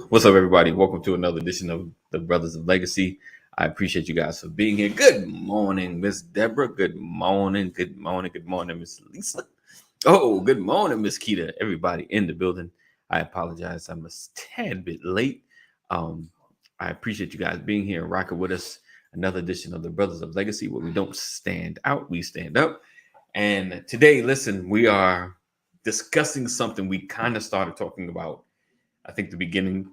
What's up, everybody? Welcome to another edition of the Brothers of Legacy. I appreciate you guys for being here. Good morning, Miss Deborah. Good morning, Miss Lisa. Oh, good morning, Miss Keita. Everybody in the building. I apologize. I'm a tad bit late. I appreciate you guys being here and rocking with us. Another edition of the Brothers of Legacy, where we don't stand out, we stand up. And today, listen, we are discussing something we kind of started talking about, I think, the beginning,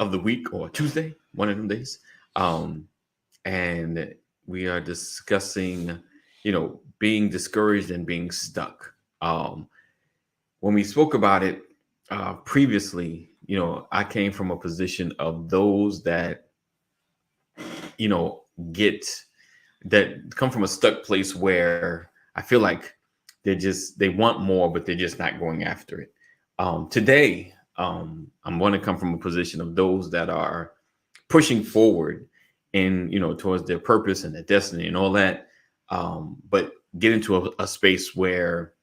of the week, or Tuesday, one of them days. And we are discussing, being discouraged and being stuck. When we spoke about it previously, I came from a position of those that, that come from a stuck place where I feel like they want more, but they're just not going after it. Today, I'm going to come from a position of those that are pushing forward and, towards their purpose and their destiny and all that. But get into a space where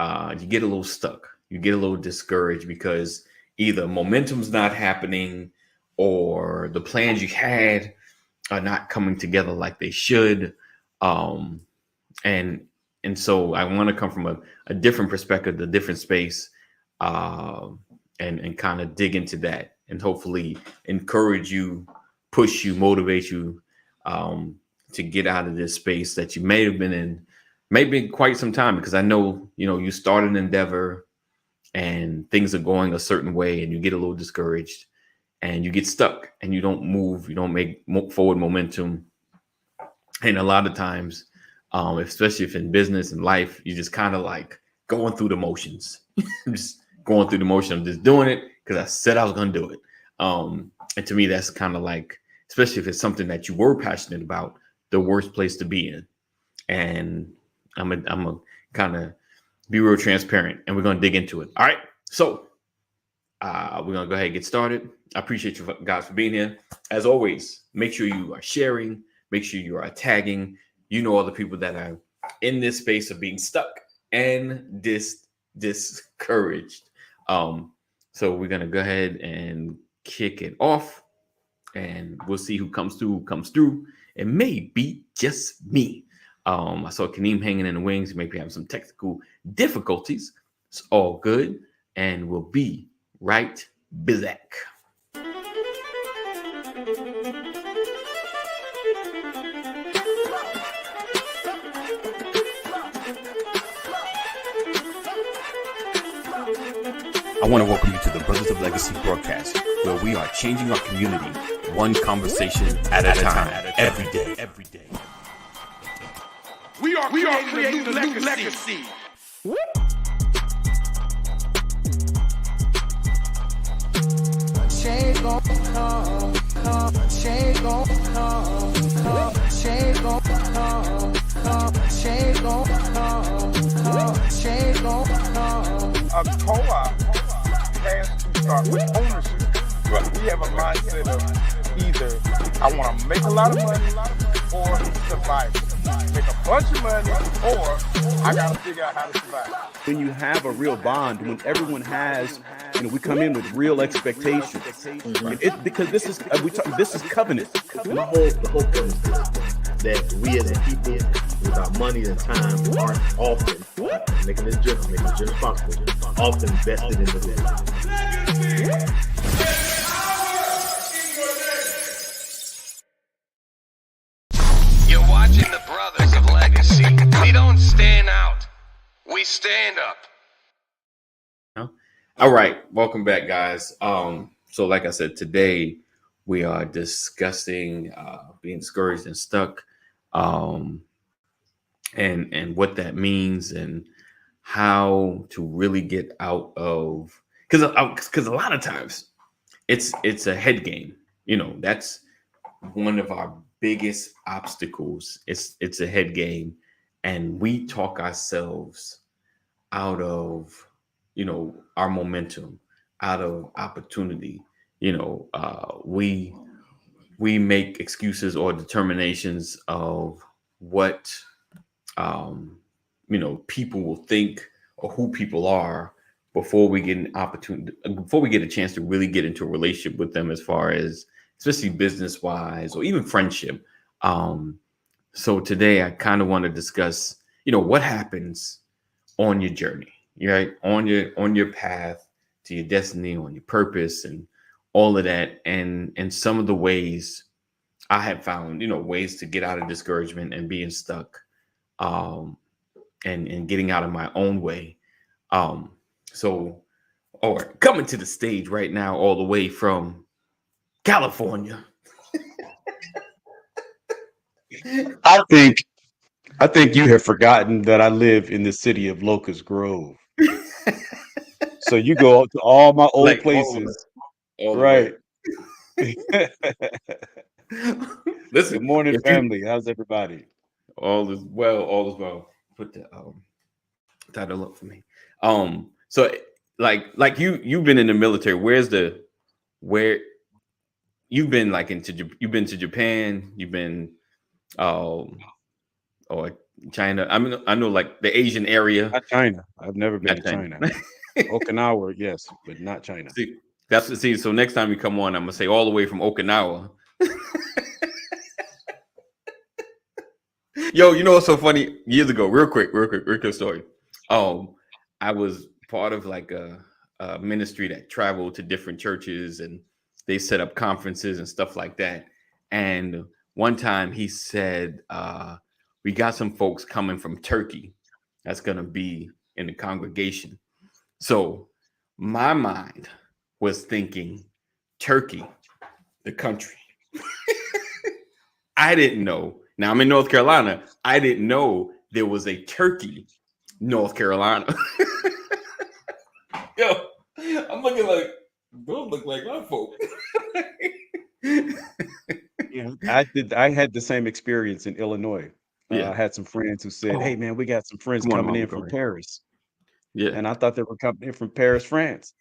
you get a little stuck, you get a little discouraged because either momentum's not happening or the plans you had are not coming together like they should. And so I want to come from a different perspective, a different space, and kind of dig into that and hopefully encourage you, push you, motivate you to get out of this space that you may have been in, maybe quite some time, because I know, you start an endeavor and things are going a certain way and you get a little discouraged and you get stuck and you don't move, you don't make forward momentum. And a lot of times, especially if in business and life, you just kind of like going through the motions, just going through the motion of just doing it because I said I was going to do it. And to me, that's kind of like, especially if it's something that you were passionate about, the worst place to be in. And I'm a kind of be real transparent, and we're going to dig into it. All right. So we're going to go ahead and get started. I appreciate you guys for being here. As always, make sure you are sharing, make sure you are tagging, other people that are in this space of being stuck and discouraged. So we're going to go ahead and kick it off, and we'll see who comes through. It may be just me. I saw Kaneem hanging in the wings. He may be having some technical difficulties. It's all good, and we'll be right back. I want to welcome you to the Brothers of Legacy broadcast, where we are changing our community one conversation at a time, every day. We are creating a new legacy. Change gon' come. Change gon' come. Change gon' come. Change gon' come. Change gon' come. A co-op has to start with ownership. Right. We have a mindset of either I want to make a lot of money or survive. Make a bunch of money or I got to figure out how to survive. When you have a real bond, when everyone has, we come in with real expectations. Mm-hmm. Because this is covenant. The whole premise is that we as a people, with our money and time, aren't often making this journey possible, often vested in the legacy. You're watching the brothers of legacy. We don't stand out. We stand up. All right, welcome back, guys. So like I said, today we are discussing being discouraged and stuck, and what that means and how to really get out of, because a lot of times it's a head game. You know, that's one of our biggest obstacles. It's a head game, and we talk ourselves out of, you know, our momentum, out of opportunity. You know, we make excuses or determinations of what you know, people will think or who people are before we get an opportunity, before we get a chance to really get into a relationship with them, as far as especially business wise or even friendship. So today I kind of want to discuss, you know, what happens on your journey, right? On your path to your destiny, on your purpose, and all of that, and some of the ways I have found, you know, ways to get out of discouragement and being stuck, and getting out of my own way. So, all right, coming to the stage right now, all the way from California. I think you have forgotten that I live in the city of Locust Grove. So you go out to all my old Like places, all the right? way. Good Listen, morning, if you family. How's everybody? all is well, all is well. Put the title up for me. So like you've been in the military. Where you've been, like you've been to Japan, you've been or China. I mean, I know like the Asian area. Not China. I've never been Not to China. China. Okinawa, yes, but not China. See, so next time you come on, I'm gonna say all the way from Okinawa. Yo, you know what's so funny? Years ago, real quick story. I was part of like a ministry that traveled to different churches, and they set up conferences and stuff like that. And one time he said, we got some folks coming from Turkey that's gonna be in the congregation. So my mind was thinking Turkey, the country. I didn't know. Now I'm in North Carolina. I didn't know there was a Turkey, North Carolina. Yo, I'm looking like, don't look like my folk. Yeah, I had the same experience in Illinois. Yeah. I had some friends who said, "Hey, man, we got some friends Come on, coming in Mama, from go ahead. Paris," Yeah. and I thought they were coming in from Paris, France,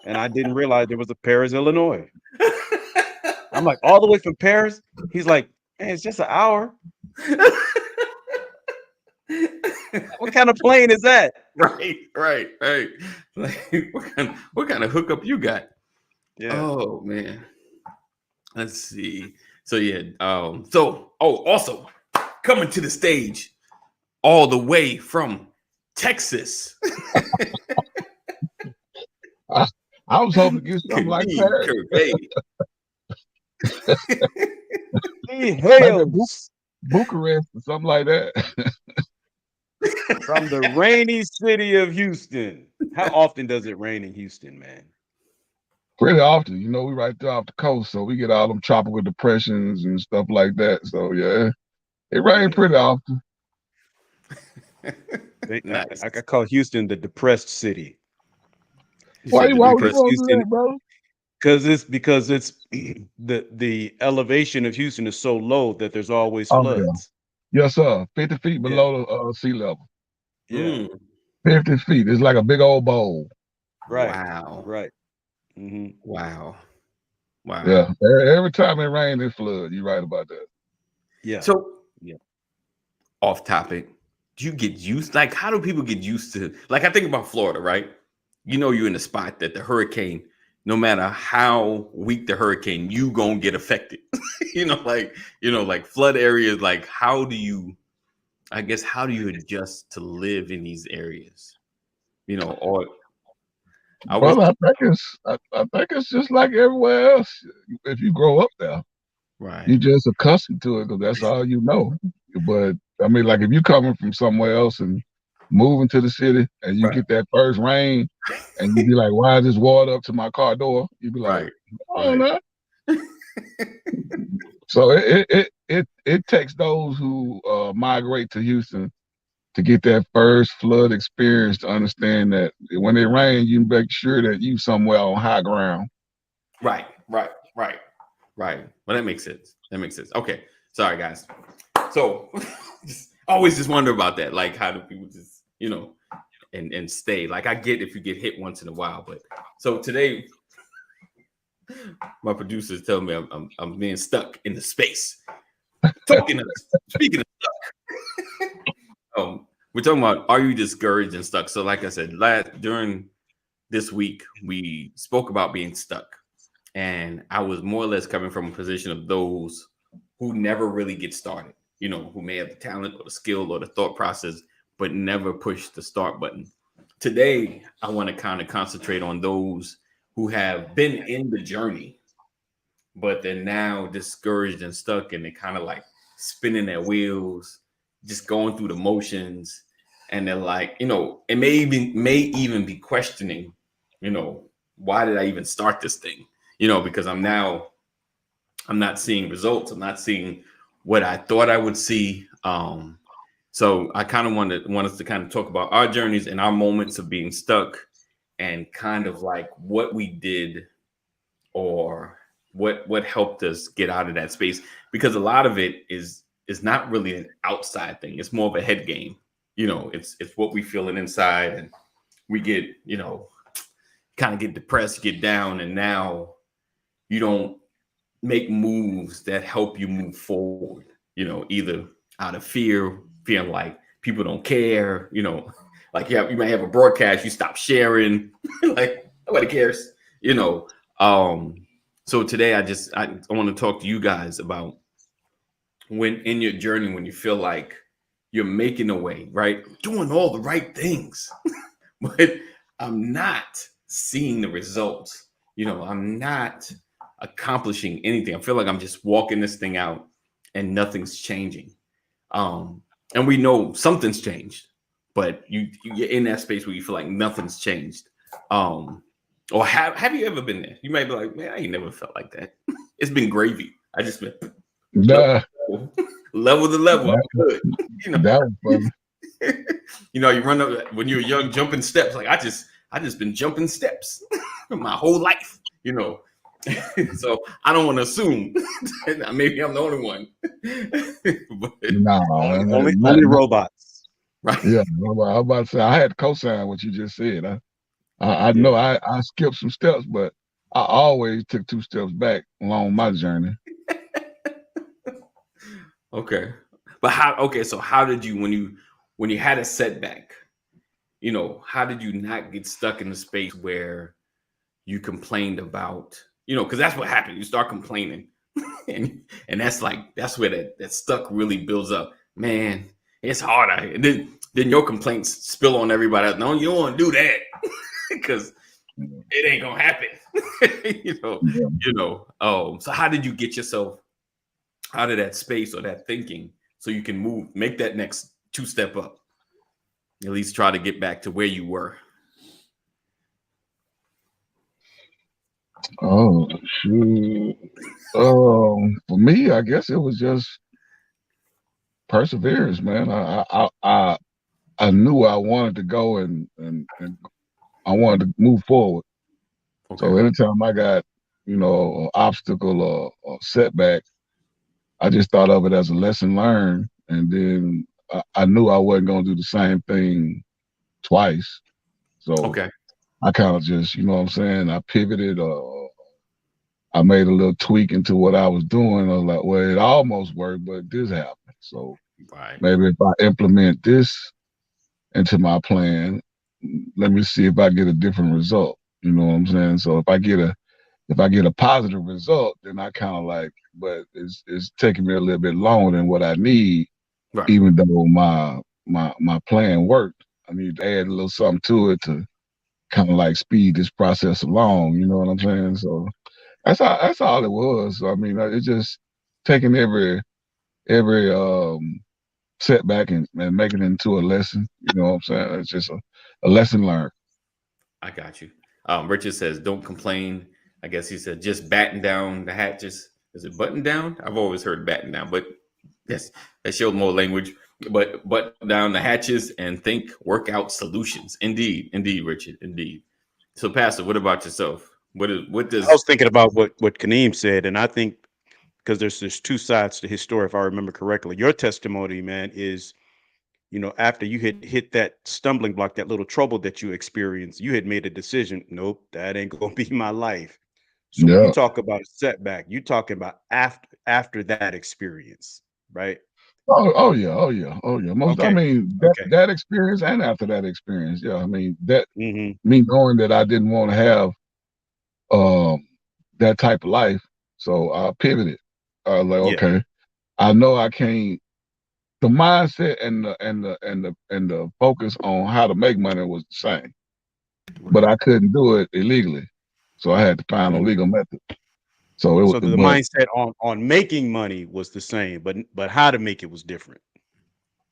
and I didn't realize there was a Paris, Illinois. I'm like, all the way from Paris? He's like, man, it's just an hour. What kind of plane is that? Right. Like, what kind of hookup you got? Yeah. Oh man. Let's see. So yeah. Also coming to the stage, all the way from Texas. I was hoping to get something like Paris. He hails Bucharest or something like that. from the rainy city of Houston. How often does it rain in Houston, man? Pretty often. You know, we right there off the coast, so we get all them tropical depressions and stuff like that. So yeah, it rains pretty often. Nice. I call Houston the depressed city. Why would you want to do Houston, that, bro? because it's the elevation of Houston is so low that there's always floods. Yes, sir. 50 feet below the sea level. Yeah. 50 feet. It's like a big old bowl. Right. Wow. Right. Mm-hmm. Wow. Yeah. Every time it rains, it floods. You're right about that. Yeah. So off topic, do you get used? Like, how do people get used to? Like, I think about Florida, right? You know, you're in a spot that the hurricane, no matter how weak the hurricane, you gonna get affected. like flood areas. Like, how do you adjust to live in these areas? You know, or I think it's just like everywhere else if you grow up there. Right. You just accustomed to it because that's all you know. But I mean, like if you coming from somewhere else and moving to the city and you Right. get that first rain and you be like, why is this water up to my car door? You be like, Right. oh Right. no. So it takes those who migrate to Houston to get that first flood experience to understand that when it rains, you make sure that you somewhere on high ground. Right. Right. Right. Right. Well, that makes sense. That makes sense. Okay. Sorry, guys. So always just wonder about that. Like, how do people just, and stay? Like, I get if you get hit once in a while, but so today, my producers tell me I'm being stuck in the space. Speaking of stuck, we're talking about, are you discouraged and stuck? So, like I said, during this week, we spoke about being stuck. And I was more or less coming from a position of those who never really get started, who may have the talent or the skill or the thought process, but never push the start button. Today, I want to kind of concentrate on those who have been in the journey, but they're now discouraged and stuck, and they're kind of like spinning their wheels, just going through the motions. And they're like, it may even be questioning, why did I even start this thing? Because I'm not seeing results. I'm not seeing what I thought I would see. So I kind of want us to kind of talk about our journeys and our moments of being stuck, and kind of like what we did or what helped us get out of that space. Because a lot of it is not really an outside thing. It's more of a head game. It's what we feeling inside, and we get, kind of get depressed, get down, and now you don't make moves that help you move forward, either out of fear, feeling like people don't care, like you might have a broadcast, you stop sharing, like nobody cares, So today I want to talk to you guys about when in your journey, when you feel like you're making a way, right? Doing all the right things, but I'm not seeing the results. I'm not accomplishing anything. I feel like I'm just walking this thing out and nothing's changing. And we know something's changed, but you're in that space where you feel like nothing's changed. Or have you ever been there? You might be like, man, I ain't never felt like that. It's been gravy. I just been level to level. I'm good. That was funny. You run up when you're young, jumping steps. Like I just been jumping steps my whole life, So I don't want to assume maybe I'm the only one. But, only robots. Right. Yeah, I'm about to say I had to co-sign what you just said. I know I skipped some steps, but I always took 2 steps back along my journey. Okay. But so how did you, when you had a setback, how did you not get stuck in the space where you complained about, because that's what happened. You start complaining and that's where that stuck really builds up. Man, it's hard out here. And then your complaints spill on everybody else. No, you don't want to do that because it ain't gonna happen. So how did you get yourself out of that space or that thinking so you can make that next 2 step up? At least try to get back to where you were. Oh shoot. For me, I guess it was just perseverance, man. I knew I wanted to go and I wanted to move forward. Okay. So anytime I got, an obstacle or setback, I just thought of it as a lesson learned. And then I knew I wasn't going to do the same thing twice. So I kind of just, I pivoted. I made a little tweak into what I was doing. I was like, well, it almost worked, but this happened. So maybe if I implement this into my plan, let me see if I get a different result. You know what I'm saying? So if I get a positive result, then I kind of like, but it's taking me a little bit longer than what I need, even though my plan worked. I need to add a little something to it to kind of like speed this process along. You know what I'm saying? So that's all it was. So, I mean, it just taking every setback and making it into a lesson. You know what I'm saying? It's just a lesson learned. I got you. Richard says, "Don't complain." I guess he said, "Just batten down the hatches." Is it button down? I've always heard batten down, but yes, that showed more language. But button down the hatches and think workout solutions. Indeed, indeed, Richard, indeed. So, Pastor, what about yourself? What I does? was thinking about what Kaneem said, and I think because there's two sides to his story, if I remember correctly. Your testimony, man, is after you had hit that stumbling block, that little trouble that you experienced, you had made a decision. Nope, that ain't gonna be my life. So when you Yeah. talk about a setback, you talking about after that experience, right? Oh yeah. Oh yeah. Oh yeah. Most. I Okay. mean Okay. that experience and after that experience. Yeah. I mean that Hmm. me knowing that I didn't want to have um that type of life, so I pivoted. I was like, Yeah. okay, I know I can't. The mindset and the focus on how to make money was the same, but I couldn't do it illegally, so I had to find a Mhm. legal method. So it was, So the but mindset on making money was the same, but how to make it was different.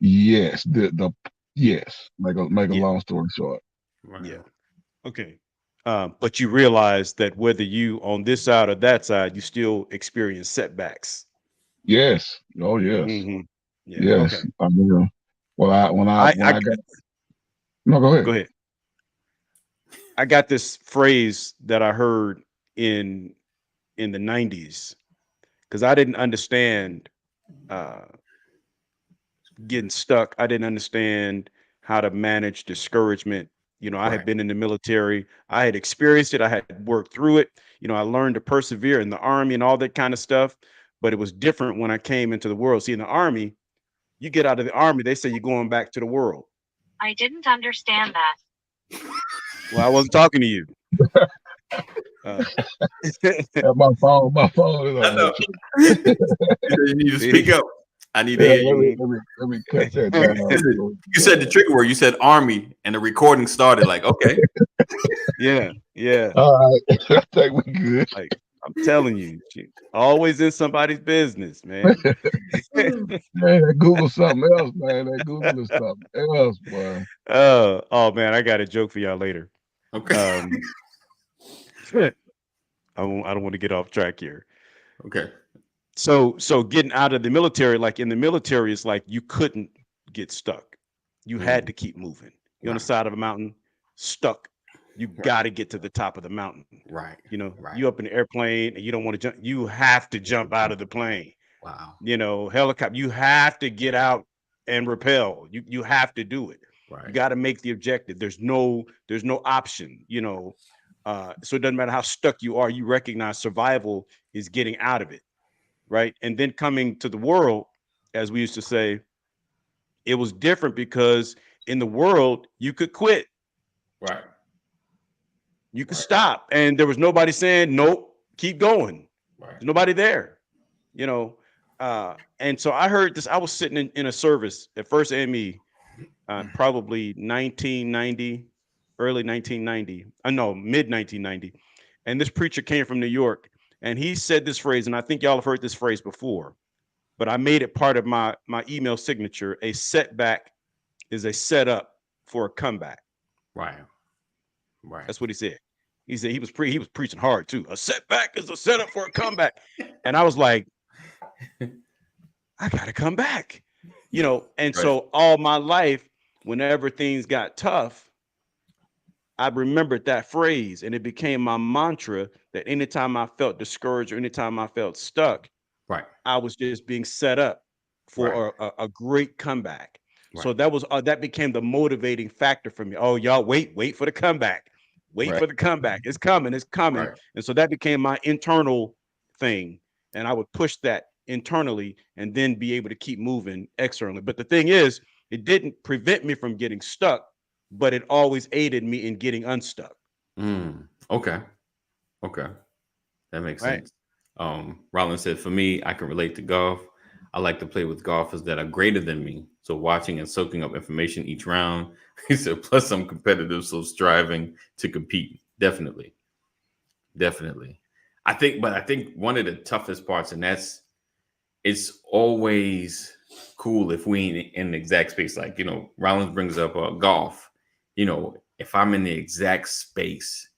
yes, the yes. Make a Yeah. long story short. Yeah. Wow. Okay. But you realize that whether you on this side or that side, you still experience setbacks. Yes. Oh yes. Hmm. Yeah. Yes. Okay. I mean, when I I got no, go go ahead. ahead. I got this phrase that I heard in the 90s because I didn't understand uh, getting stuck. I didn't understand how to manage discouragement. I had Right. been in the military. I had experienced it. I had worked through it. I learned to persevere in the army and all that kind of stuff. But it was different when I came into the world. See, in the army, you get out of the army, they say you're going back to the world. I didn't understand that. Well, I wasn't talking to you. Uh, My phone is I on know. that. You need to speak see? up. I need to Yeah, hear you. let me cut that down. You said the trigger word. You said army, and the recording started. Like, okay, Yeah, yeah. All right, I think we good. Like I'm telling you, always in somebody's business, man. Man, that Google something else, man. That Google is something else, boy. Oh man, I got a joke for y'all later. okay, Um, I don't want to get off track here. okay. So getting out of the military, like in the military, it's like you couldn't get stuck. You had Mm, to keep moving. You're on the right, side of a mountain, stuck. You right, got to get to the top of the mountain. right, right. You up in the airplane and you don't want to jump. You have to jump out of the plane. Wow. Helicopter. You have to get out and rappel. You have to do it. You Right, got to make the objective. There's no option. So it doesn't matter how stuck you are. You recognize survival is getting out of it, right? And then coming to the world, as we used to say, it was different because in the world you could quit, right, you could right, stop, and there was nobody saying nope, keep going. right. There's nobody there, you know. And so I heard this. I was sitting in a service at First AME, probably 1990, early 1990. I know mid 1990, and this preacher came from New York, and he said this phrase, and I think y'all have heard this phrase before, but I made it part of my email signature. A setback is a setup for a comeback. Right, right. That's what he said. He said he was preaching hard too. A setback is a setup for a comeback, and I was like, I gotta come back, And Right, so all my life, whenever things got tough, I remembered that phrase, and it became my mantra that anytime I felt discouraged or anytime I felt stuck, right, I was just being set up right, for a great comeback. So right, that became the motivating factor for me. Oh, y'all, wait for the comeback. Wait right, for the comeback. It's coming. It's coming. right. And so that became my internal thing. And I would push that internally and then be able to keep moving externally. But the thing is, it didn't prevent me from getting stuck, but it always aided me in getting unstuck. Okay, okay. That makes Right. sense. Rollins said, for me, I can relate to golf. I like to play with golfers that are greater than me. So watching and soaking up information each round. He said, plus I'm competitive, so striving to compete. Definitely. Definitely. I think one of the toughest parts, and that's it's always cool if we ain't in the exact space. Like, Rollins brings up golf. If I'm in the exact space,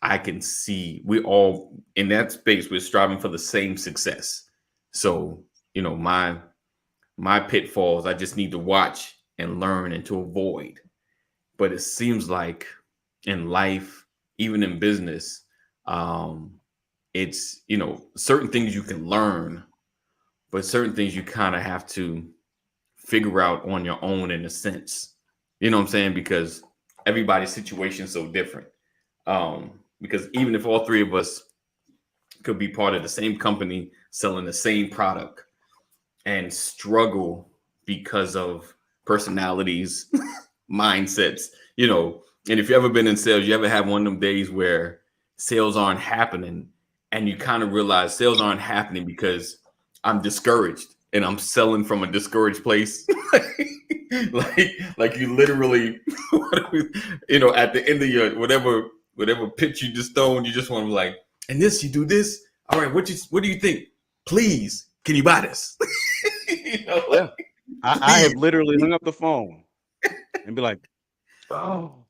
I can see we all in that space, we're striving for the same success. So, my pitfalls, I just need to watch and learn and to avoid. But it seems like in life, even in business, it's, certain things you can learn, but certain things you kind of have to figure out on your own in a sense. You know what I'm saying? Because everybody's situation is so different. Because even if all three of us could be part of the same company selling the same product and struggle because of personalities, mindsets, and if you ever been in sales, you ever have one of them days where sales aren't happening and you kind of realize sales aren't happening because I'm discouraged and I'm selling from a discouraged place. like you literally, at the end of your whatever pitch you just thrown, you just want to be like, and this, you do this. All right, what do you think? Please, can you buy this? Yeah. I have literally hung up the phone and be like, oh.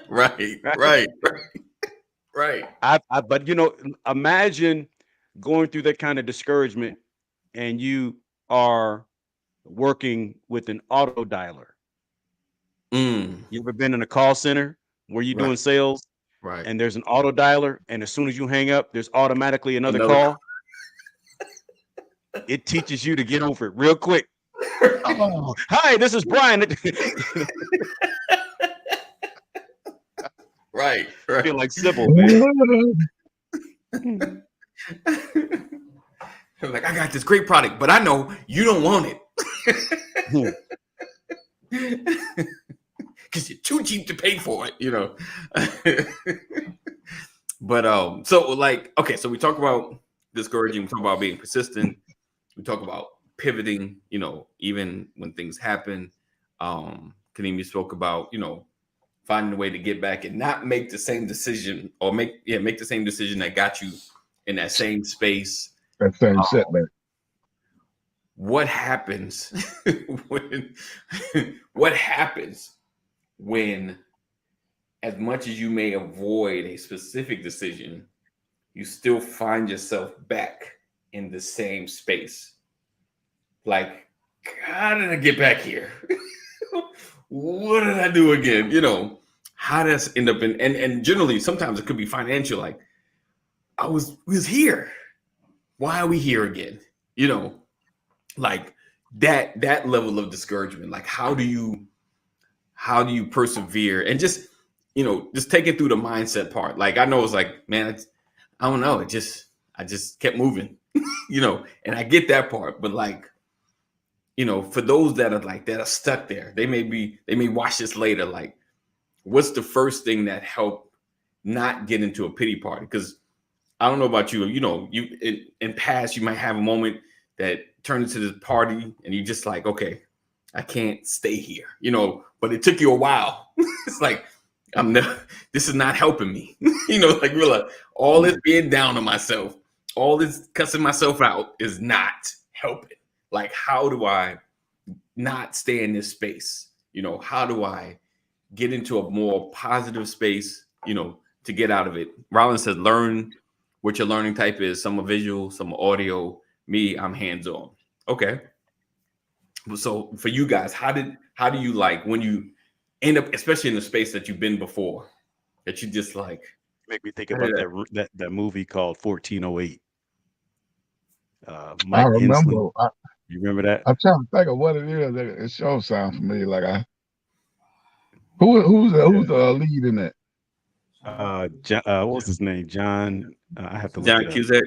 Right. But imagine going through that kind of discouragement and you are working with an auto dialer. You ever been in a call center where you're doing sales? Right. And there's an auto dialer, and as soon as you hang up, there's automatically another call. It teaches you to get over it real quick. Oh, hi, this is Brian. Right. I feel like Sybil, man. I'm like, I got this great product, but I know you don't want it. Because you're too cheap to pay for it, But so like, okay, so we talk about discouraging, we talk about being persistent, we talk about pivoting, even when things happen. Kanemi spoke about, finding a way to get back and not make the same decision, or make the same decision that got you in that same space. That same setback. What happens when, as much as you may avoid a specific decision, you still find yourself back in the same space? Like, how did I get back here? What did I do again? How does end up in, and generally sometimes it could be financial. Like, we was here. Why are we here again? Like that level of discouragement. Like, how do you persevere? And just take it through the mindset part. Like, I know it's like, man, I don't know. I just kept moving, and I get that part. But like, for those that are stuck there, they may watch this later. Like, what's the first thing that helped not get into a pity party? Because I don't know about you, you in past, you might have a moment that turned into this party and you just like, okay, I can't stay here, but it took you a while. It's like, this is not helping me. Like, realize all this being down on myself, all this cussing myself out is not helping. Like, how do I not stay in this space? How do I get into a more positive space, to get out of it? Rollins says, learn what your learning type is. Some are visual, some are audio. Me, I'm hands-on. Okay. So for you guys, how do you, like, when you end up, especially in the space that you've been before, that you just like, make me think about that movie called 1408. I Mike remember. Hensley. You remember that? I'm trying to think of what it is. It sure sounds familiar. Like, who's the lead in that? What was his name? John. I have to look John it up. Cusack.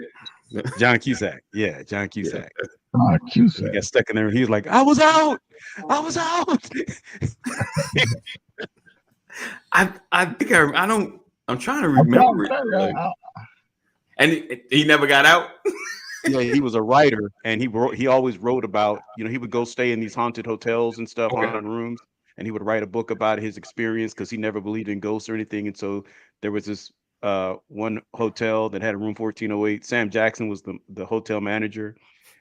John Cusack. Yeah, John Cusack. Cusack. He got stuck in there. He was like, I was out. I think I'm trying to remember it. And he never got out. Yeah, he was a writer, and he always wrote about, he would go stay in these haunted hotels and stuff, haunted rooms, and he would write a book about his experience because he never believed in ghosts or anything. And so there was this one hotel that had a room 1408. Sam Jackson was the hotel manager,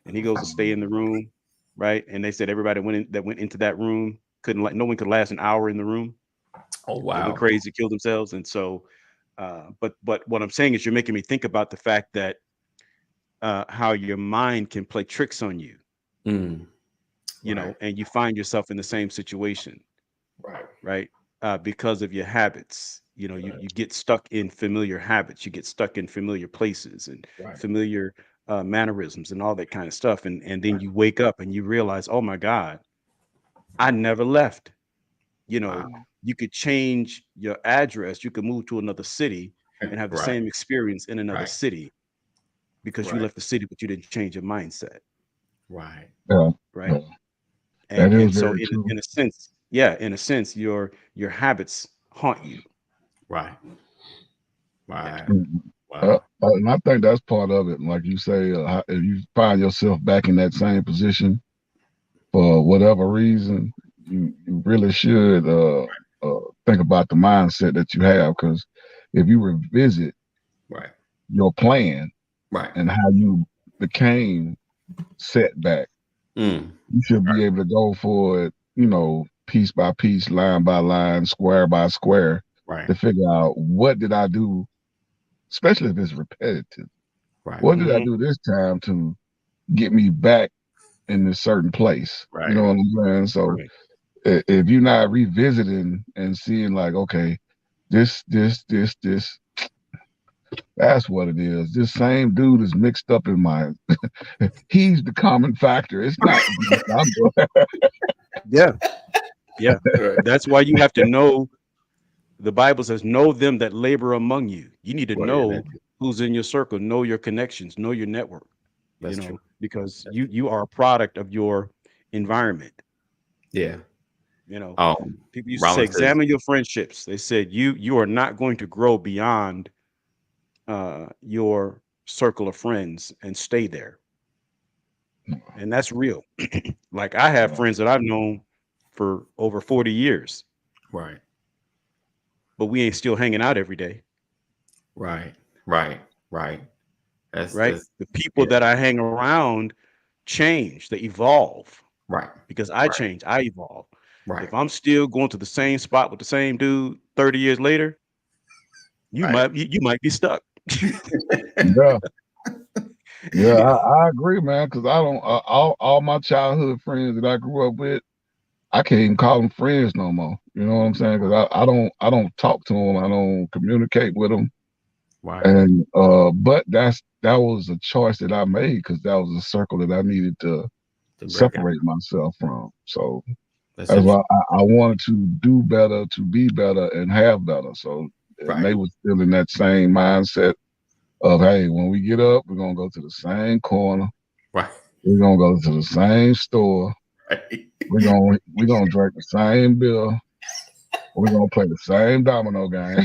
and he goes to stay in the room, right? And they said everybody went into that room no one could last an hour in the room. Oh They went wow. crazy, killed themselves, and so. But what I'm saying is, you're making me think about the fact that how your mind can play tricks on you, Mm, you right. know, and you find yourself in the same situation, Right. right? Because of your habits. You know, you get stuck in familiar habits, you get stuck in familiar places and Right. familiar mannerisms and all that kind of stuff. And then you wake up and you realize, oh my God, I never left. You know, Wow. you could change your address, you could move to another city and have the Right. same experience in another Right. city because you Right. left the city, but you didn't change your mindset, Right. Yeah, right? yeah. That is And so very true. in a sense, yeah, in a sense, your habits haunt you. Right. Yeah. Right. Mhm. Wow. And I think that's part of it. Like you say, if you find yourself back in that same position for whatever reason, you really should think about the mindset that you have. Because if you revisit Right. your plan Right. and how you became setback, Mm, you should be able to go for it, piece by piece, line by line, square by square, right. to figure out what did I do, especially if it's repetitive. Right. What did I Hmm. do this time to get me back in this certain place? You know Right. what I'm saying? So Right. if you're not revisiting and seeing like, okay, this, that's what it is. This same dude is mixed up in my. He's the common factor. It's not. I'm Yeah. Yeah. Right. That's why you have to know. The Bible says, know them that labor among you. You need to Well, yeah, know who's in your circle, know your connections, know your network, that's true. because That's true. you are a product of your environment. Yeah. You know, Um, people used to say, Rollins says, examine your friendships. They said you are not going to grow beyond your circle of friends and stay there. And that's real. Like I have friends that I've known for over 40 years, right. but we ain't still hanging out every day, Right. Right. Right. right? That's The people yeah. that I hang around change, they evolve Right. because I Right. change, I evolve. Right. If I'm still going to the same spot with the same dude 30 years later, Right. you might be stuck. yeah, yeah. Yeah. I agree, man. Because I don't all my childhood friends that I grew up with, I can't even call them friends no more. You know what I'm saying? Because I don't talk to them. I don't communicate with them. Right. And but that was a choice that I made because that was a circle that I needed to To break out. separate myself from. So That's that's why interesting. I wanted to do better, to be better, and have better. So and Right. they were still in that same mindset of, hey, when we get up, we're gonna go to the same corner, Right. we're gonna go to the same store, Right. we're gonna drink the same beer, we're gonna play the same domino game.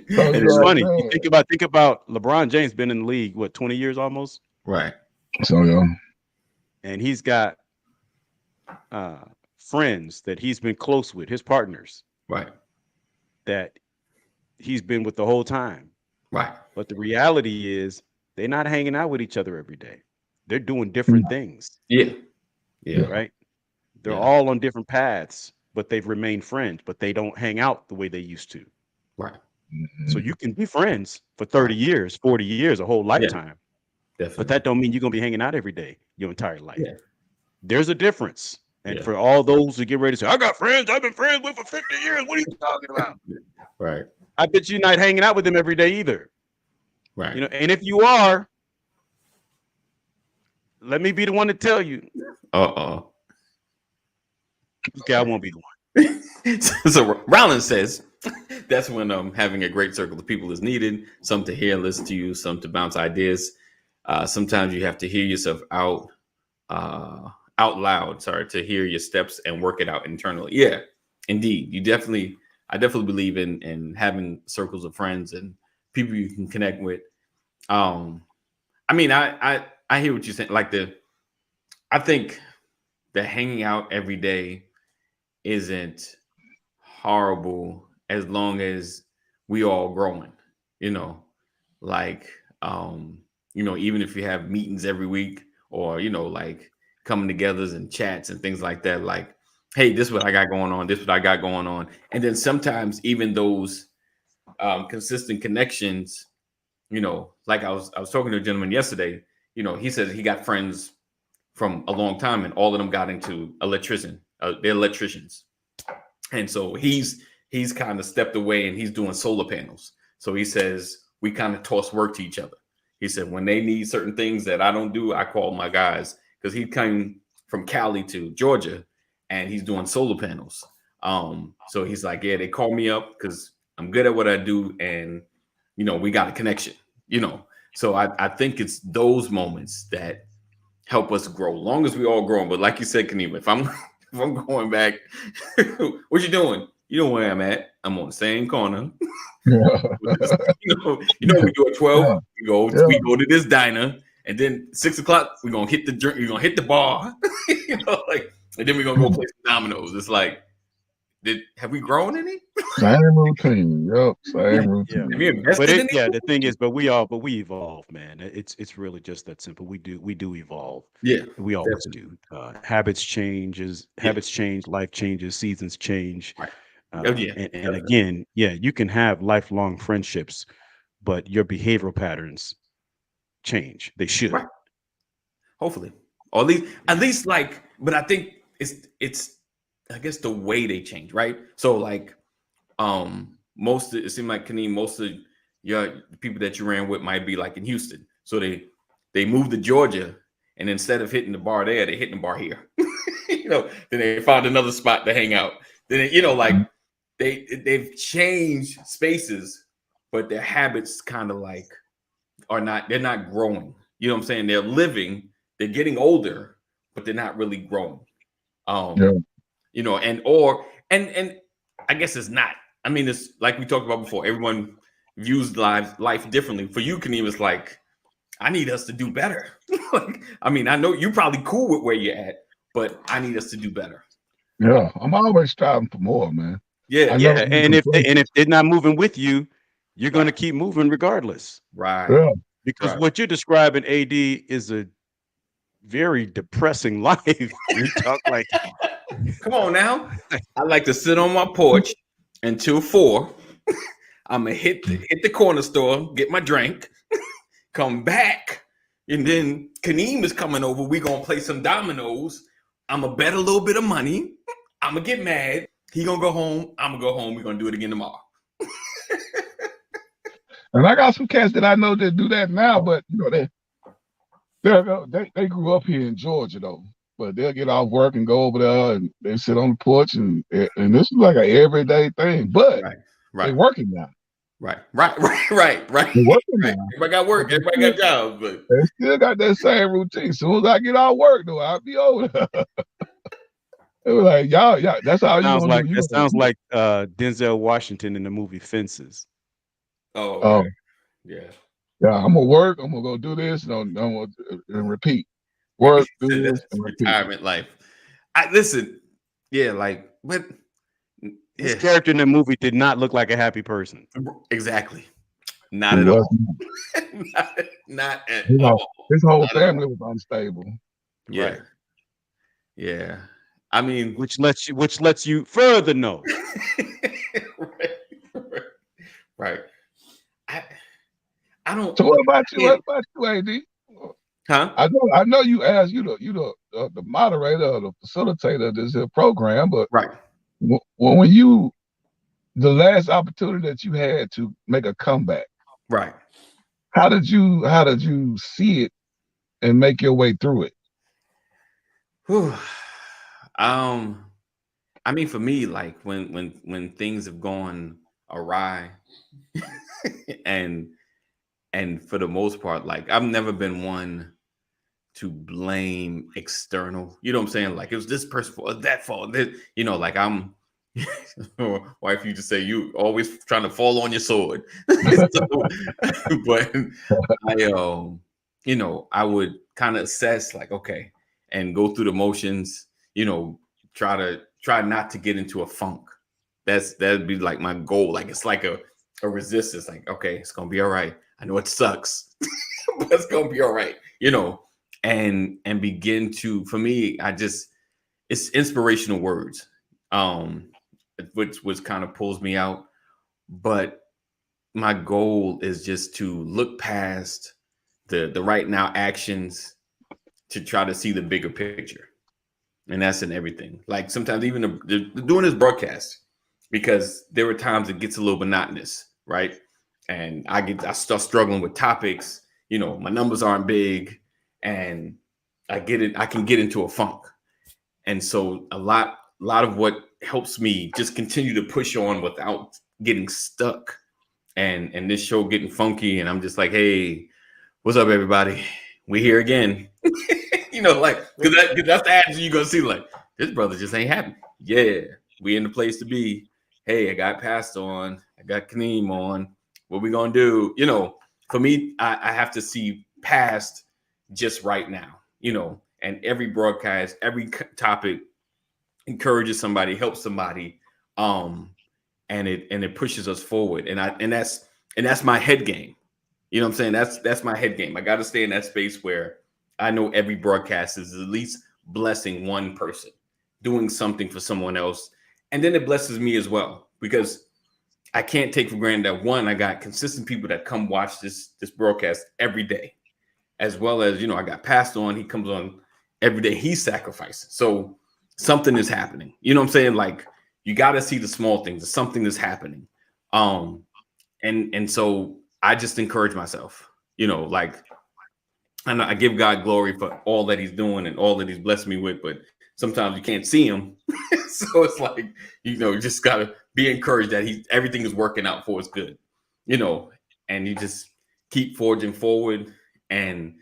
So And you it's know what funny. You I'm saying? think about LeBron James been in the league, what, 20 years almost? Right. So yeah, And he's got uh friends that he's been close with, his partners Right. that he's been with the whole time. Right. But the reality is they're not hanging out with each other every day. They're doing different things, Yeah. Yeah. yeah, right? They're Yeah. all on different paths, but they've remained friends, but they don't hang out the way they used to. Right. So mhm, you can be friends for 30 Right. years, 40 years, a whole Yeah. lifetime, but Definitely. that don't mean you're gonna be hanging out every day your entire life. Yeah. There's a difference. And Yeah. for all those who get ready to say, I got friends I've been friends with for 50 years. What are you talking about? Right. I bet you're not hanging out with them every day either. Right. And if you are, let me be the one to tell you, Uh-oh. okay, I won't be the one. So Rollins says that's when having a great circle of people is needed. Some to hear and listen to you, some to bounce ideas. Sometimes you have to hear yourself out loud, sorry, to hear your steps and work it out internally. Yeah, indeed. I definitely believe in having circles of friends and people you can connect with. I mean, I hear what you're saying. I think that hanging out every day isn't horrible as long as we all growing, you know, like, even if you have meetings every week or, like coming togethers and chats and things like that, like, hey, this is what I got going on, this is what I got going on. And then sometimes even those consistent connections, like I was talking to a gentleman yesterday, he said he got friends from a long time and all of them got into they're electricians. And so he's kind of stepped away and he's doing solar panels. So he says we kind of toss work to each other. He said when they need certain things that I don't do, I call my guys, because he came from Cali to Georgia and he's doing solar panels. So he's like, yeah, they call me up because I'm good at what I do, and we got a connection. So I think it's those moments that help us grow, long as we all growing. But like you said, Kanima, if I'm going back, what you doing? You know where I'm at. I'm on the same corner. We do at 12. Yeah. We go to this diner, and then 6 o'clock we're gonna hit the drink. We're gonna hit the bar, and then we're gonna go play some dominoes. It's like, have we grown any? Same routine. Yep. Same routine. Yeah. Have you invested in anything? The thing is, but we evolve, man. It's really just that simple. We do evolve. Yeah, we always do. Habits change, life changes, seasons change. Right. And again, you can have lifelong friendships, but your behavioral patterns change. They should. Right. Hopefully, or at least like, but I think it's I guess the way they change, right? So like, it seemed like Kaneem, most of the people that you ran with might be like in Houston. So they moved to Georgia, and instead of hitting the bar there, they hitting the bar here. Then they found another spot to hang out. Then like they've changed spaces, but their habits kind of like they're not growing. You know what I'm saying? They're living, they're getting older, but they're not really growing. And I guess it's not. I mean, it's like we talked about before. Everyone views life differently. For you, Kaneem, it's like, I need us to do better. I mean, I know you're probably cool with where you're at, but I need us to do better. Yeah, I'm always striving for more, man. Yeah. And if they're not moving with you, you're going to keep moving regardless. Right. Yeah. Because what you're describing, AD, is a very depressing life. You talk like, come on now. I like to sit on my porch until 4. I'm gonna hit the corner store, get my drink, come back, and then Kaneem is coming over. We gonna play some dominoes. I'm gonna bet a little bit of money. I'm gonna get mad. He gonna go home. I'm gonna go home. We're gonna do it again tomorrow. And I got some cats that I know that do that now, but they grew up here in Georgia though. But they'll get off work and go over there and they sit on the porch and this is like an everyday thing. But they're working now. Right. They're working now. Everybody got work. Everybody got jobs, but they still got that same routine. As soon as I get off work, though, I'll be over there. They were like, y'all, that's how that sounds like Denzel Washington in the movie Fences. Oh, okay. Yeah. I'm gonna work. I'm gonna go do this, and repeat. Work, do this, and repeat. Retirement life. Listen. Yeah, like, but his character in the movie did not look like a happy person. Exactly. Not at all. not at all. His whole family was unstable. Yeah. Right. Yeah. I mean, which lets you further know. Right. I don't. So what about you? What about you, AD? Huh? I know you asked you the moderator or the facilitator of this program, but when you the last opportunity that you had to make a comeback, right? How did you see it and make your way through it? Whew. I mean, for me, like when things have gone awry, and for the most part, like I've never been one to blame external. You know what I'm saying? Like it was this person fault, that fault. Like I'm. Wife, you just say you always trying to fall on your sword. But I would kind of assess like, okay, and go through the motions. Try not to get into a funk. that'd be like my goal. Like it's like a resistance. Like, okay, it's gonna be all right. I know it sucks, but it's gonna be all right, you know. And begin to, for me, it's inspirational words, which kind of pulls me out. But my goal is just to look past the right now actions to try to see the bigger picture. And that's in everything. Like sometimes even doing this broadcast, because there were times it gets a little monotonous, right? And I start struggling with topics, you know, my numbers aren't big, and I can get into a funk. And so a lot of what helps me just continue to push on without getting stuck and this show getting funky. And I'm just like, hey, what's up, everybody? We here again. You know, like, cause that's the attitude you're gonna see, like, this brother just ain't happy. Yeah, we in the place to be. Hey, I got Pastor on, I got Kaneem on. What we gonna do? You know, for me, I have to see past just right now, you know, and every broadcast, every topic encourages somebody, helps somebody, and it pushes us forward. And that's my head game. You know what I'm saying? That's my head game. I got to stay in that space where I know every broadcast is at least blessing one person, doing something for someone else. And then it blesses me as well, because I can't take for granted that, one, I got consistent people that come watch this broadcast every day, as well as, you know, I got Pastor on. He comes on every day. He's sacrificing. So something is happening. You know what I'm saying? Like, you got to see the small things. Something is happening. And so I just encourage myself, you know, like, and I give God glory for all that he's doing and all that he's blessed me with, but sometimes you can't see him. So it's like, you know, you just got to be encouraged that everything is working out for his good, you know, and you just keep forging forward and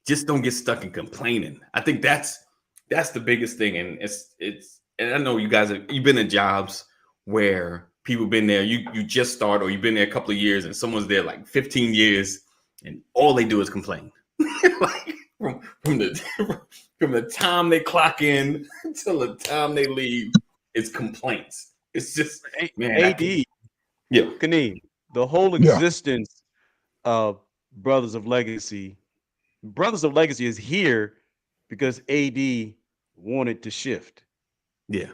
just don't get stuck in complaining. I think that's the biggest thing. And and I know you guys you've been in jobs where people been there, you just start, or you've been there a couple of years and someone's there like 15 years and all they do is complain. Like from the time they clock in until the time they leave, it's complaints. It's just, man. AD, Yeah. Kaneem, the whole existence of Brothers of Legacy is here because AD wanted to shift. Yeah.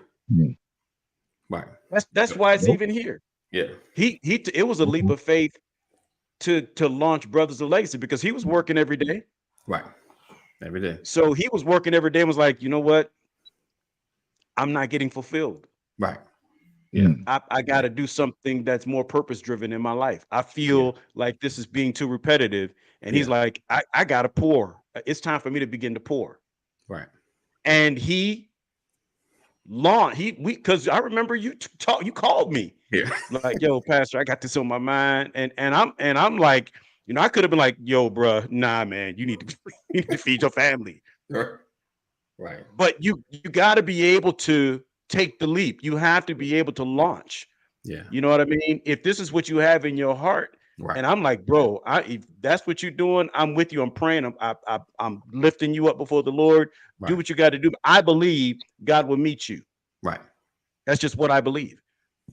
Right. That's why it's even here. Yeah. It was a leap of faith to launch Brothers of Legacy because he was working every day. Right. Every day. So he was working every day and was like, you know what? I'm not getting fulfilled. Right. Yeah. I got to do something that's more purpose driven in my life. I feel like this is being too repetitive. And he's like, I got to pour. It's time for me to begin to pour. Right. And he launched, because I remember you called me. Yeah. Like, yo, Pastor, I got this on my mind. And I'm like, you know, I could have been like, yo, bruh, nah, man, you need to feed your family. Right. But you got to be able to take the leap. You have to be able to launch. Yeah. You know what I mean? If this is what you have in your heart, right. And I'm like, bro, if that's what you're doing, I'm with you. I'm praying. I'm lifting you up before the Lord. Right. Do what you got to do. I believe God will meet you. Right. That's just what I believe.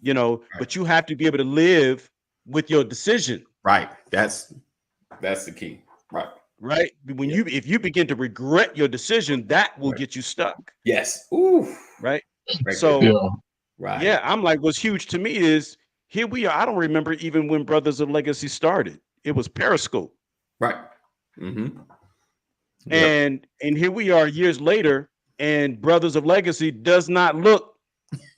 You know, but you have to be able to live with your decision. Right. That's the key. Right. Right. When if you begin to regret your decision, that will get you stuck. Yes. Ooh. Right. Right. So right. Yeah, I'm like, what's huge to me is here we are. I don't remember even when Brothers of Legacy started. It was Periscope. Right. Mm-hmm. And here we are years later, and Brothers of Legacy does not look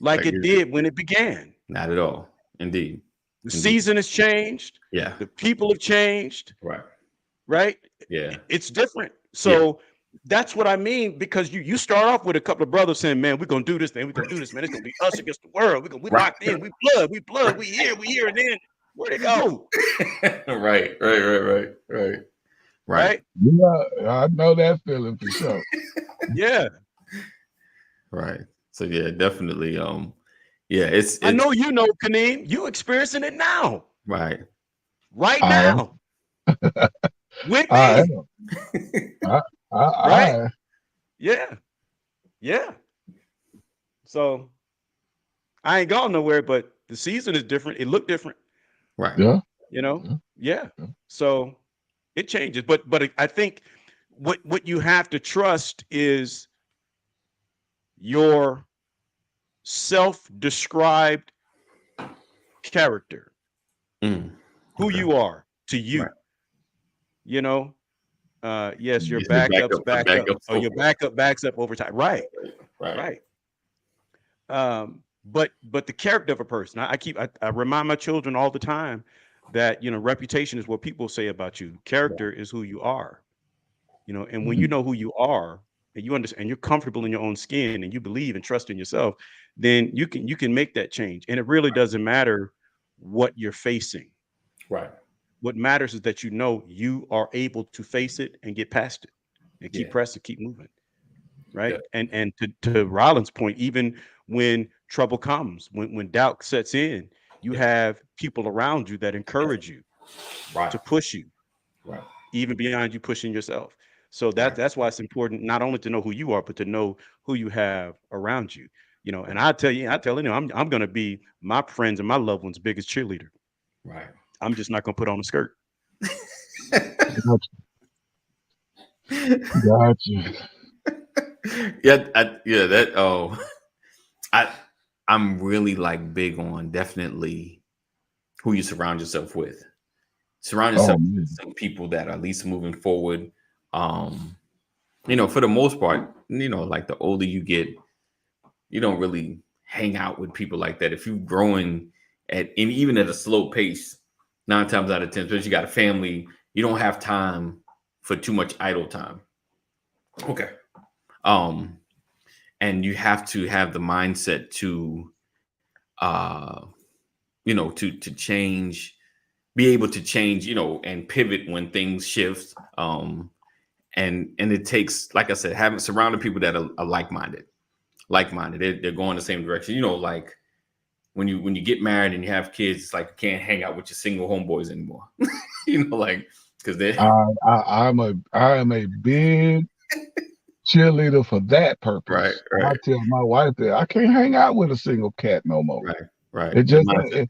like it did when it began. Not at all. Indeed. The season has changed. Yeah. The people have changed. Right. Right. Yeah. It's different. So that's what I mean, because you start off with a couple of brothers saying, man, we're going to do this thing. We're going to do this, man. It's going to be us against the world. We locked in. We blood. We here. And then where'd it go? Right. Yeah, I know that feeling for sure. Yeah. Right. So yeah, definitely. It's I know you know, Kaneem, you experiencing it now. Right now. With me. Right? Yeah. So I ain't gone nowhere, but the season is different. It looked different, Right. Yeah. you know? Yeah. Yeah. So it changes. But I think what you have to trust is your self-described character, who Okay. you are to you. Right. You know, yes, your It's the backups the back up, backup or your so backup backs up over time. Right, right. right. But the character of a person, I remind my children all the time that reputation is what people say about you. Character is who you are. And when you know who you are, and you understand, and you're comfortable in your own skin, and you believe and trust in yourself, then you can make that change. And it really doesn't matter what you're facing. Right. What matters is that you are able to face it and get past it and keep Yeah. pressing, keep moving. Yeah. Right. And to Rollins' point, even when trouble comes, when doubt sets in, you Yeah. have people around you that encourage you Right. to push you, Right. even beyond you pushing yourself. So Right. that's why it's important not only to know who you are, but to know who you have around you. And I tell I'm gonna be my friends and my loved ones' biggest cheerleader. Right. I'm just not gonna put on a skirt. Gotcha. Yeah. That. Oh, I'm really like big on definitely who you surround yourself with. Surround Oh yourself man. with some people that are at least moving forward. For the most part, like the older you get, you don't really hang out with people like that. If you're growing and even at a slow pace, 9 times out of 10, especially you got a family, you don't have time for too much idle time. Okay. And you have to have the mindset to to change, be able to change, and pivot when things shift. And it takes, like I said, having surrounded people that are like-minded. They're going the same direction. Like when you get married and you have kids, it's like you can't hang out with your single homeboys anymore. Like because they I am a big cheerleader for that right, purpose. I right, tell my wife that I can't hang out with a single cat no more. right. It The just mindset.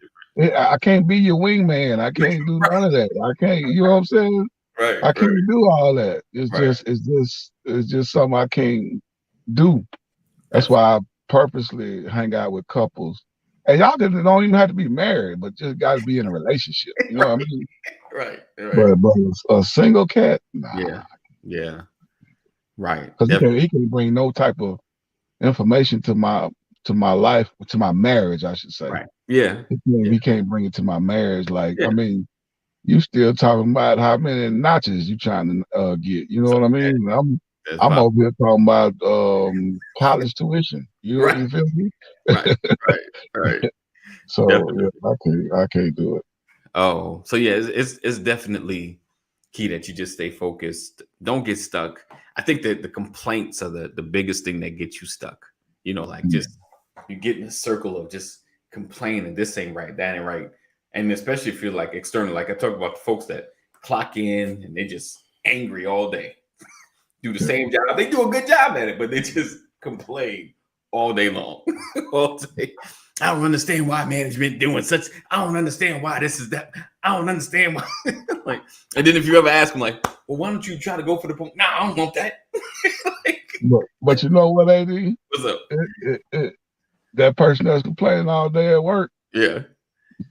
I can't be your wingman. I can't do none of that. I can't. You know what I'm saying? Right, I can't do all that. right. It's just something I can't do. That's That's why I purposely hang out with couples. And y'all don't even have to be married, but just got to be in a relationship. You know what I mean? right, right. But a single cat, nah, Yeah, yeah, right. because Definitely. he can bring no type of information to my life, to my marriage, I should say. Right. Yeah. He can't bring it to my marriage. Like, Yeah. I mean, you still talking about how many notches you trying to get. You know what I mean? That's I'm fine. over here talking about college tuition. Right. You feel me? Right. Right. So Definitely. yeah, I can't do it. Oh, so yeah, it's definitely key that you just stay focused. Don't get stuck. I think that the complaints are the biggest thing that gets you stuck. Like just you get in a circle of just complaining, this ain't right, that ain't right. And especially if you're like external, like I talk about the folks that clock in and they just angry all day, do the same job. They do a good job at it, but they just complain all day long. All day. I don't understand why management doing such. I don't understand why this is that. I don't understand why. Like, and then if you ever ask them, like, well, why don't you try to go for the point? Nah, I don't want that. But you know what, AD? What's up? That person that's complaining all day at work, Yeah.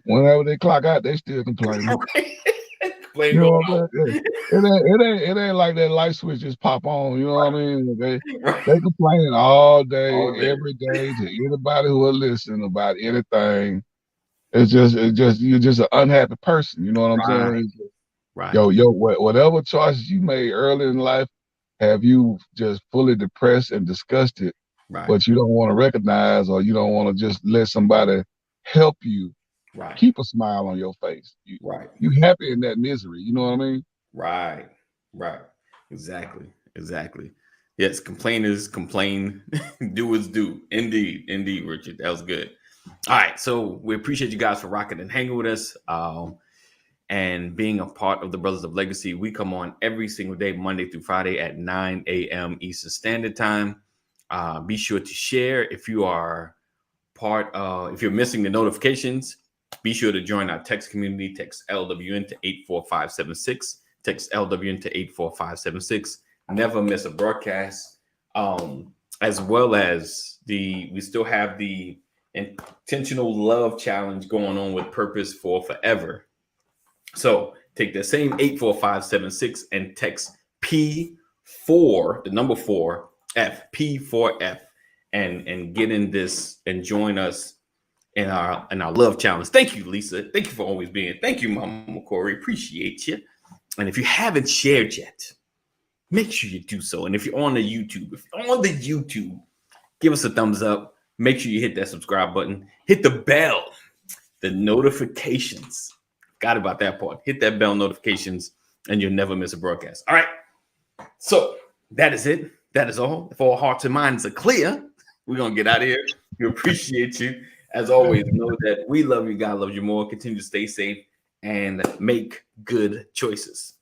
whenever they clock out, they still complaining. Complain You know going what I'm saying? It ain't like that light switch just pop on. You know what I mean? They complaining all day, every day to anybody who will listen about anything. It's just you're just an unhappy person. You know what I'm saying? Right. Whatever choices you made early in life have you just fully depressed and disgusted, Right. but you don't want to recognize, or you don't want to just let somebody help you Right. keep a smile on your face. You happy in that misery. You know what I mean? Right. Exactly. Yes, complainers complain, doers do. Indeed, Richard. That was good. All right, so we appreciate you guys for rocking and hanging with us, and being a part of the Brothers of Legacy. We come on every single day, Monday through Friday at 9 a.m. Eastern Standard Time. Be sure to share if you are if you're missing the notifications, be sure to join our text community. Text LWN to 84576. Text LWN to 84576. Never miss a broadcast. As well as we still have the intentional love challenge going on with Purpose for Forever. So take the same 84576 and text P4, the number 4, F, P4F, and get in this and join us in our love challenge. Thank you, Lisa. Thank you for always being. Thank you, Mama Corey. Appreciate you. And if you haven't shared yet, make sure you do so. And if you're on the YouTube, give us a thumbs up. Make sure you hit that subscribe button. Hit the bell, the notifications. Forgot about that part. Hit that bell notifications, and you'll never miss a broadcast. All right. So that is it. That is all. If all hearts and minds are clear, we're going to get out of here. We appreciate you. As always, know that we love you. God loves you more. Continue to stay safe and make good choices.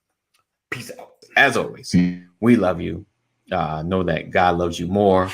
Peace out. As always, we love you. Know that God loves you more.